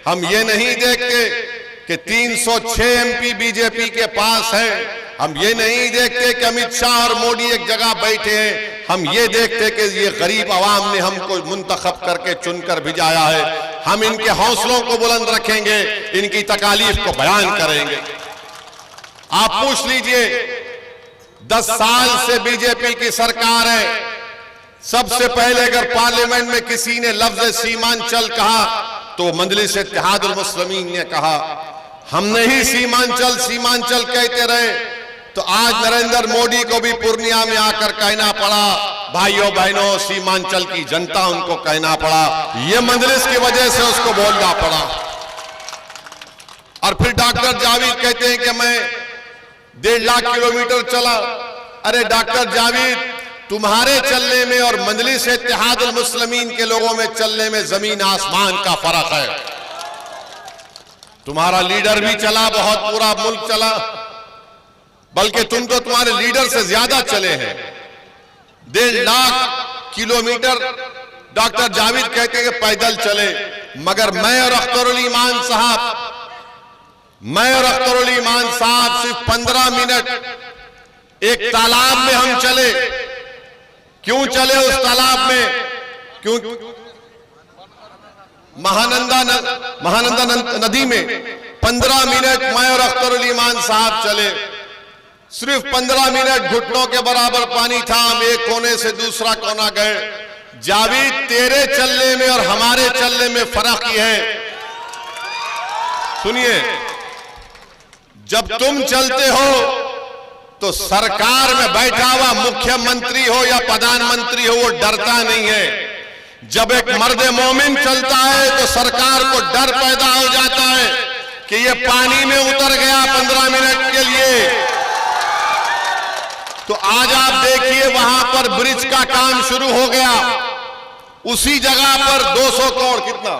हम ये नहीं देखते कि 306 एमपी बीजेपी के पास है। हम ये नहीं देखते कि अमित शाह और मोदी एक जगह बैठे हैं। हम ये देखते कि ये गरीब आवाम ने हमको मुंतखब करके चुनकर भिजाया है। हम इनके हौसलों को बुलंद रखेंगे, इनकी तकालीफ को बयान करेंगे। आप पूछ लीजिए, 10 साल से बीजेपी की सरकार है। सबसे पहले अगर पार्लियामेंट में किसी ने लफ्ज सीमांचल कहा तो मजलिस इत्तेहादुल मुस्लिमीन ने कहा। हमने ही सीमांचल सीमांचल कहते रहे तो आज नरेंद्र मोदी को भी पूर्णिया में आकर कहना पड़ा, भाइयों बहनों सीमांचल की जनता उनको कहना पड़ा। ये मजलिस की वजह से उसको बोलना पड़ा। और फिर डॉक्टर जावेद कहते हैं कि मैं 1.5 लाख किलोमीटर चला। अरे डॉक्टर जावेद, तुम्हारे चलने में और मजलिस इत्तेहादुल मुस्लिमीन के लोगों में चलने में जमीन आसमान का फर्क है। तुम्हारा लीडर भी चला, बहुत पूरा मुल्क चला, बल्कि तुम तो तुम्हारे लीडर से ज्यादा चले हैं। 1.5 लाख किलोमीटर डॉक्टर जावेद कहते हैं कि पैदल चले, मगर मैं और अख्तरुल ईमान साहब सिर्फ 15 मिनट एक तालाब में हम चले। क्यों चले उस तालाब में? क्यों? महानंदा नदी में 15 मिनट मैं और अख्तरुल ईमान साहब चले। सिर्फ 15 मिनट, घुटनों के बराबर पानी था। हम एक कोने से दूसरा कोना गए। जावेद, तेरे चलने में और हमारे चलने में फर्क ही है। सुनिए, जब तुम चलते हो तो सरकार में बैठा हुआ मुख्यमंत्री हो या प्रधानमंत्री हो, वो डरता नहीं है। जब एक मर्द मोमिन चलता है तो सरकार को डर पैदा हो जाता है कि ये पानी में उतर गया 15 मिनट के लिए। तो आज आप देखिए, वहां पर ब्रिज का काम शुरू हो गया। उसी जगह पर 200 करोड़, कितना?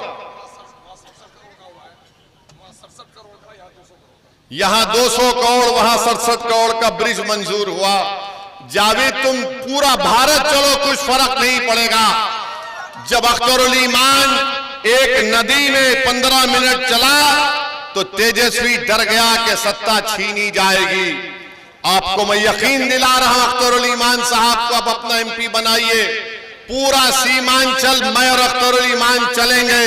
यहां 200 करोड़, वहां 67 करोड़ का ब्रिज मंजूर हुआ। जावेद, तुम पूरा भारत चलो, कुछ फर्क नहीं पड़ेगा। जब अख्तरुल ईमान एक नदी में 15 मिनट चला तो तेजस्वी डर गया कि सत्ता छीनी जाएगी। आपको मैं यकीन दिला रहा हूं, अख्तरुल ईमान साहब को अब अपना एमपी बनाइए। पूरा सीमांचल मैं और अख्तरुल ईमान चलेंगे,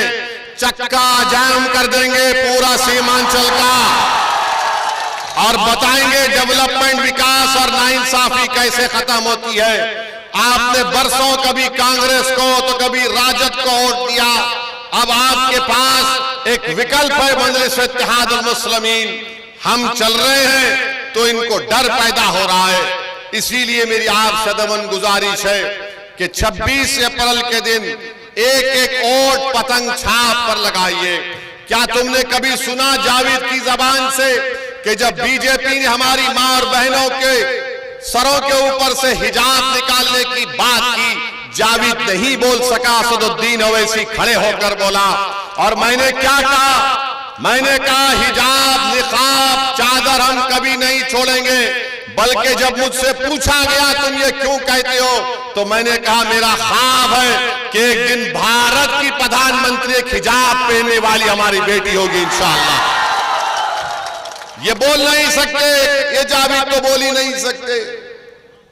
चक्का जाम कर देंगे पूरा सीमांचल का, और बताएंगे डेवलपमेंट, विकास और नाइंसाफी कैसे खत्म होती है। आपने बरसों कभी कांग्रेस को तो कभी राजद को वोट दिया। अब आपके पास एक विकल्प है, मजलिस इत्तेहादुल मुस्लिमीन। हम चल रहे हैं तो इनको डर पैदा हो रहा है। इसीलिए मेरी आपसे दमन गुजारिश है कि 26 अप्रैल के दिन एक एक वोट पतंग छाप पर लगाइए। क्या तुमने कभी सुना जावेद की जबान से कि जब बीजेपी ने हमारी मां और बहनों के सरों के ऊपर से हिजाब निकालने की बात की, जावेद नहीं बोल सका। असदुद्दीन ओवैसी खड़े होकर बोला, और मैंने क्या कहा? मैंने कहा हिजाब, निकाब, चादर हम कभी नहीं छोड़ेंगे। बल्कि जब मुझसे पूछा गया तुम ये क्यों कहते हो, तो मैंने कहा मेरा ख्वाब है कि एक दिन भारत की प्रधानमंत्री एक हिजाब पहनने वाली हमारी बेटी होगी इंशाअल्लाह। ये बोल नहीं सकते, ये जावेद तो बोल ही नहीं सकते।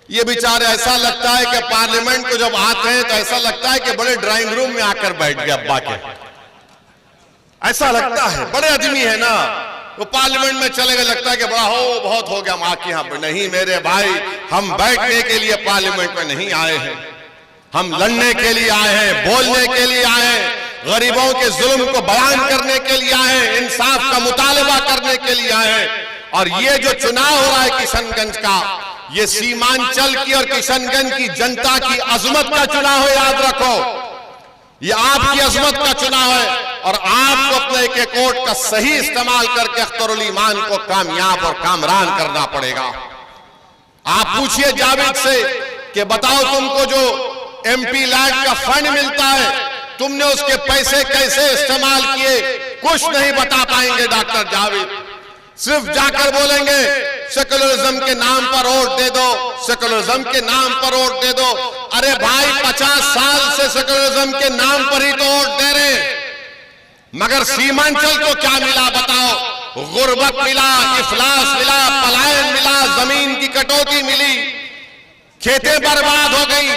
ये बेचारे, ऐसा लगता है कि पार्लियामेंट को जब आते हैं तो ऐसा लगता है कि बड़े ड्राइंग रूम में आकर बैठ गए अब्बा के। ऐसा लगता है, बड़े आदमी है ना, वो पार्लियामेंट में चले गए, लगता है कि बड़ा हो, बहुत हो गया मां के यहाँ पे। नहीं मेरे भाई, हम बैठने के लिए पार्लियामेंट में नहीं आए हैं, हम लड़ने के लिए आए हैं, बोलने के लिए आए हैं, गरीबों के जुल्म को बयान करने के लिए आए हैं, इंसाफ का मुतालबा करने के लिए आए हैं। और ये जो चुनाव हो रहा है किशनगंज का, ये सीमांचल की और किशनगंज की जनता की अजमत का चुनाव है। याद रखो, ये आपकी अजमत का चुनाव है, और आपको अपने एक एक वोट का सही इस्तेमाल करके अख्तरुल ईमान को कामयाब और कामरान करना पड़ेगा। आप पूछिए जावेद से कि बताओ, तुमको जो एमपी लैंड का फंड मिलता है, तुमने उसके पैसे कैसे इस्तेमाल किए? कुछ नहीं बता पाएंगे डॉक्टर जावेद। सिर्फ जाकर बोलेंगे सेकुलरिज्म के नाम पर वोट दे दो, सेकुलरिज्म के नाम पर वोट दे दो। अरे भाई, 50 साल से सेकुलरिज्म के नाम पर ही तो वोट दे रहे हैं। मगर सीमांचल को क्या मिला बताओ? गुर्बत मिला, इफलास मिला, पलायन मिला, जमीन की कटौती मिली, खेतें बर्बाद हो गई,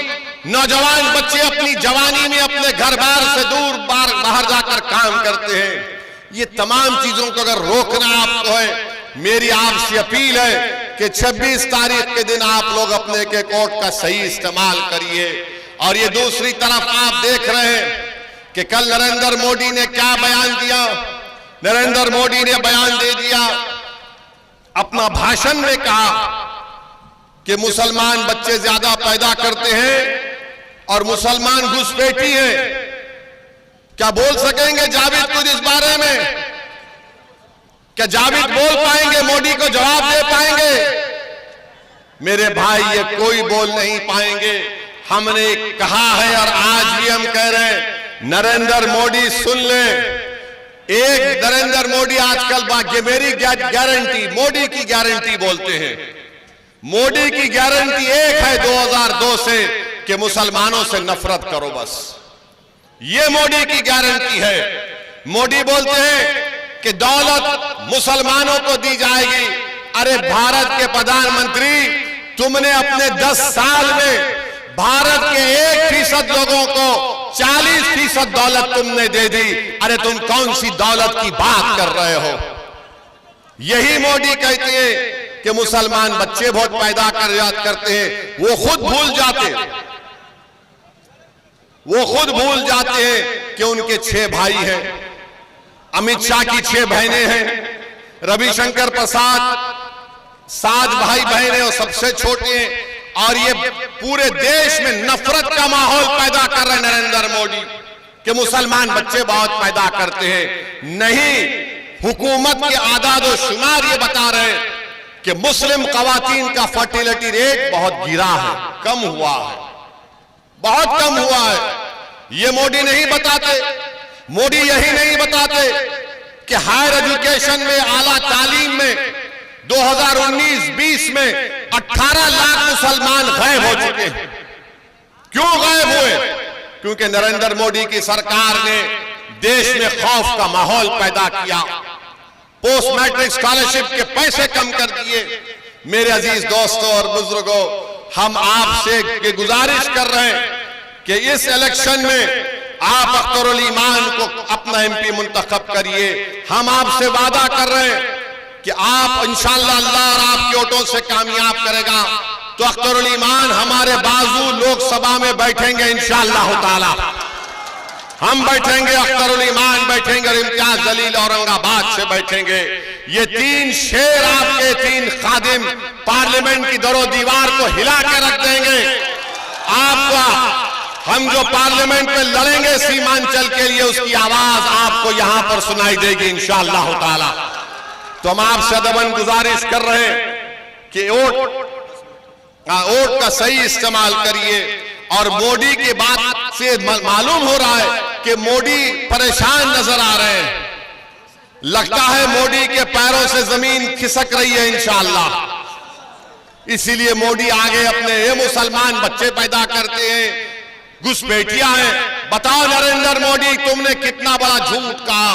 नौजवान बच्चे अपनी जवानी में अपने घर बार से दूर बाहर जाकर काम करते हैं। ये तमाम चीजों को अगर रोकना आपको है, मेरी आपसे अपील है कि 26 तारीख के दिन आप लोग अपने के कोर्ट का सही इस्तेमाल करिए। और ये दूसरी तरफ आप देख रहे हैं कि कल नरेंद्र मोदी ने क्या बयान दिया। नरेंद्र मोदी ने बयान दे दिया, अपना भाषण में कहा कि मुसलमान बच्चे ज्यादा पैदा करते हैं और मुसलमान घुसपैठी है। क्या बोल सकेंगे जावेद खुद इस बारे में? क्या जावेद बोल पाएंगे? मोदी को जवाब दे पाएंगे? मेरे भाई, ये कोई बोल नहीं पाएंगे। हमने कहा है और आज भी हम कह रहे हैं, नरेंद्र मोदी सुन ले। एक नरेंद्र मोदी आजकल मेरी गारंटी, मोदी की गारंटी बोलते हैं। मोदी की गारंटी एक है 2002 से कि मुसलमानों से नफरत करो, बस ये मोदी की गारंटी है। मोदी बोलते हैं कि दौलत मुसलमानों को दी जाएगी। अरे भारत के प्रधानमंत्री, तुमने अपने 10 साल में भारत के 1% लोगों को 40% दौलत तुमने दे दी। अरे तुम कौन सी दौलत की बात कर रहे हो? यही मोदी कहते हैं कि मुसलमान बच्चे बहुत पैदा करते हैं। वो खुद भूल जाते हैं कि उनके 6 भाई हैं। अमित शाह की 6 बहनें हैं, रविशंकर प्रसाद 7 भाई बहन हैं और सबसे छोटे हैं। और ये पूरे देश में नफरत का माहौल पैदा कर रहे हैं नरेंद्र मोदी कि मुसलमान बच्चे बहुत पैदा करते हैं। नहीं, हुकूमत के आदाद और शुमार ये बता रहे हैं कि मुस्लिम खवातीन का फर्टिलिटी रेट बहुत गिरा है, कम हुआ है, बहुत कम हुआ है। ये मोदी नहीं बताते। मोदी यही नहीं बताते कि हायर एजुकेशन में, आला तालीम में 2019-20 में 18 लाख मुसलमान गायब हो चुके हैं। क्यों गायब हुए? क्योंकि नरेंद्र मोदी की सरकार ने देश में खौफ का माहौल पैदा किया, पोस्ट मैट्रिक स्कॉलरशिप के पैसे कम कर दिए। मेरे अजीज दोस्तों और बुजुर्गों, हम आपसे गुजारिश कर रहे हैं कि इस इलेक्शन में आप अख्तरुल ईमान को अपना एमपी मुंतखब करिए। हम आपसे वादा कर रहे हैं कि आप इंशाअल्लाह अल्लाह आपके वोटों से कामयाब करेगा तो अख्तरुल ईमान हमारे बाजू लोकसभा में बैठेंगे इंशाअल्लाह ताला। हम बैठेंगे, अख्तरुल ईमान बैठेंगे और इम्तियाज जलील औरंगाबाद से बैठेंगे। ये 3 शेर आपके 3 खादिम पार्लियामेंट की दरो दीवार को हिला के रख देंगे। आपका हम जो पार्लियामेंट में लड़ेंगे सीमांचल के लिए, उसकी आवाज आपको यहां पर सुनाई देगी इंशाअल्लाह ताला। तो हम आपसे अदबन गुजारिश कर रहे हैं कि वोट का सही इस्तेमाल करिए। और मोदी की बात से मालूम हो रहा है कि मोदी परेशान नजर आ रहे हैं। लगता है मोदी के पैरों से जमीन खिसक रही है इंशाअल्लाह। इसीलिए मोदी आगे अपने ये मुसलमान बच्चे पैदा करते हैं, घुसपैठियां हैं। बताओ नरेंद्र मोदी, तुमने कितना बड़ा झूठ कहा,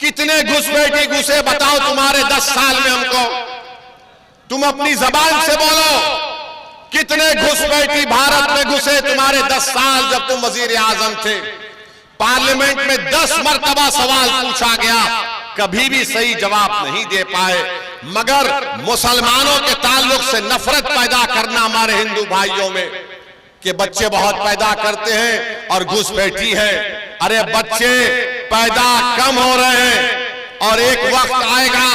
कितने घुसपैठी घुसे बताओ तुम्हारे 10 साल में हमको। तुम अपनी जबान से बोलो, कितने घुसपैठी भारत में घुसे तुम्हारे 10 साल जब तुम वजीर आजम थे। पार्लियामेंट में 10 मरतबा सवाल पूछा गया, कभी भी सही जवाब नहीं दे पाए। मगर मुसलमानों के ताल्लुक से नफरत पैदा करना हमारे हिंदू भाइयों में कि बच्चे बहुत पैदा करते हैं और घुसपैठी है। अरे बच्चे पैदा कम हो रहे हैं और एक वक्त आएगा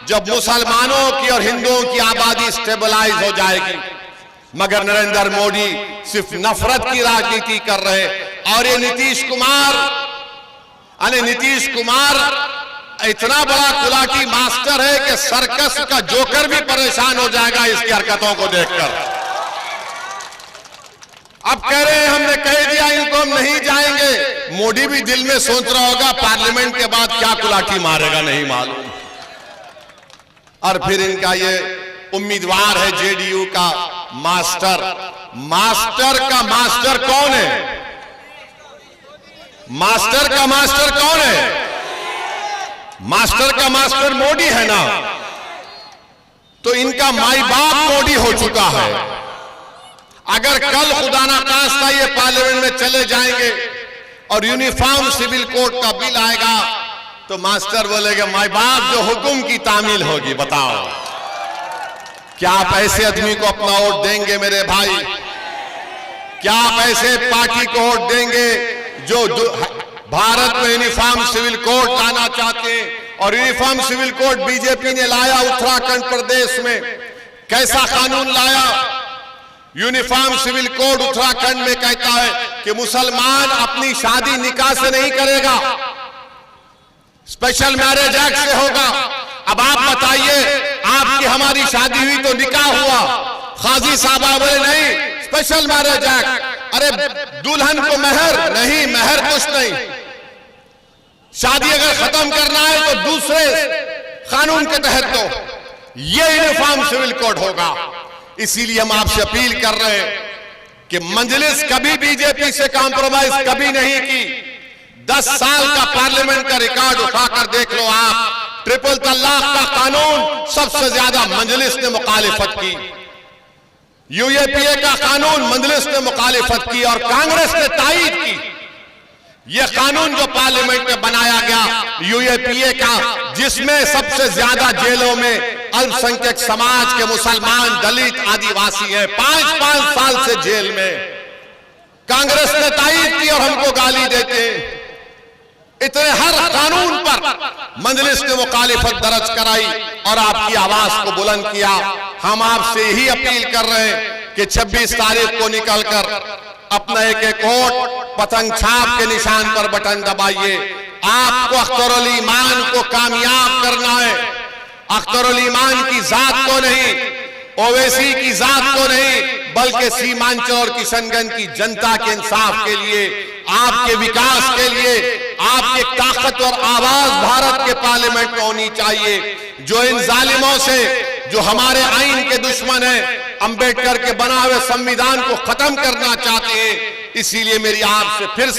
जब मुसलमानों की और हिंदुओं की आबादी स्टेबलाइज हो जाएगी। मगर नरेंद्र मोदी सिर्फ नफरत की राजनीति कर रहे हैं। और ये नीतीश कुमार इतना बड़ा कुलाटी मास्टर है कि सर्कस का जोकर भी परेशान हो जाएगा इसकी हरकतों को देखकर। अब कह रहे हैं हमने कह दिया इनको हम नहीं जाएंगे। मोदी भी दिल में सोच रहा होगा पार्लियामेंट के बाद क्या कुलाठी मारेगा नहीं मालूम। और फिर इनका ये उम्मीदवार है जेडीयू का मास्टर का मास्टर कौन है? मास्टर का मास्टर कौन है? मास्टर का मास्टर मोदी है ना। तो इनका माई बाप मोदी हो चुका है। अगर कल खुदा ना खास्ता ये पार्लियामेंट में चले जाएंगे और यूनिफॉर्म सिविल कोड का बिल आएगा तो मास्टर बोलेगा माई बाप जो हुक्म की तामील होगी। बताओ क्या आप ऐसे आदमी को अपना वोट देंगे मेरे भाई? क्या आप ऐसे पार्टी को वोट देंगे जो भारत में यूनिफॉर्म सिविल कोड लाना चाहते हैं? और यूनिफॉर्म सिविल कोड बीजेपी ने लाया उत्तराखंड प्रदेश में। कैसा कानून लाया? यूनिफॉर्म सिविल कोड उत्तराखंड में कहता है कि मुसलमान अपनी शादी निकाह से नहीं करेगा, स्पेशल मैरिज एक्ट से होगा। अब आप बताइए, आपकी हमारी शादी हुई तो निकाह हुआ, काजी साहब बोले नहीं स्पेशल मैरिज एक्ट। अरे दुल्हन को मेहर नहीं, मेहर कुछ नहीं। शादी अगर खत्म करना है तो दूसरे कानून के तहत तो ये यूनिफॉर्म सिविल कोड होगा। इसीलिए हम आपसे अपील कर रहे हैं कि मजलिस कभी बीजेपी से कॉम्प्रोमाइज कभी नहीं की। 10 साल का पार्लियामेंट का रिकॉर्ड उठाकर देख लो आप। ट्रिपल तलाक का कानून सबसे ज्यादा मजलिस ने मुखालिफत की, यूएपीए का कानून मजलिस ने मुखालिफत की और कांग्रेस ने तायीद की। यह कानून जो पार्लियामेंट में बनाया गया यूएपीए का, जिसमें सबसे ज्यादा जेलों में अल्पसंख्यक समाज के मुसलमान, दलित, आदिवासी हैं, 5-5 साल से जेल में। कांग्रेस ने तायीद की और हमको गाली देते हैं। इतने हर कानून पर मजलिस ने मुखालिफत दर्ज कराई और आपकी आवाज को बुलंद किया। हम आपसे ही अपील कर रहे हैं कि 26 तारीख को निकलकर अपना एक वोट पतंग छाप के निशान पर बटन दबाइए। आपको अख्तरुल ईमान को कामयाब करना है। अख्तरुल ईमान की जात को नहीं, ओवैसी की जात को नहीं, बल्कि सीमांचल और किशनगंज की जनता के इंसाफ के लिए, आपके विकास के लिए, आपकी एक ताकतवर आवाज भारत के पार्लियामेंट में होनी चाहिए। जो इन जालिमों से, जो हमारे आईन के दुश्मन हैं, अंबेडकर के बना हुए संविधान को खत्म करना चाहते हैं। इसीलिए मेरी आपसे फिर